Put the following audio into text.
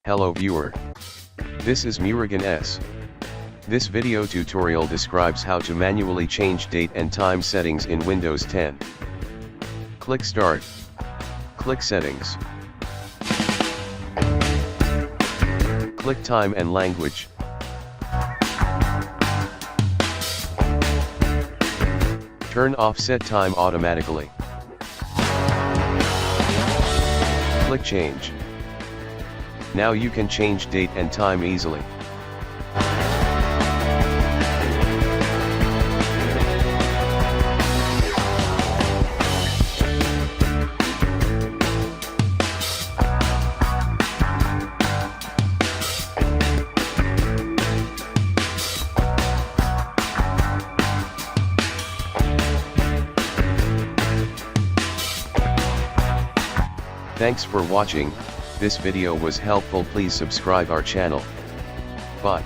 Hello viewer. This is Murugan S. This video tutorial describes how to manually change date and time settings in Windows 10. Click Start. Click Settings. Click Time and Language. Turn off Set Time automatically. Click Change. Now you can change date and time easily. Thanks for watching. This video was helpful. Please subscribe our channel. Bye.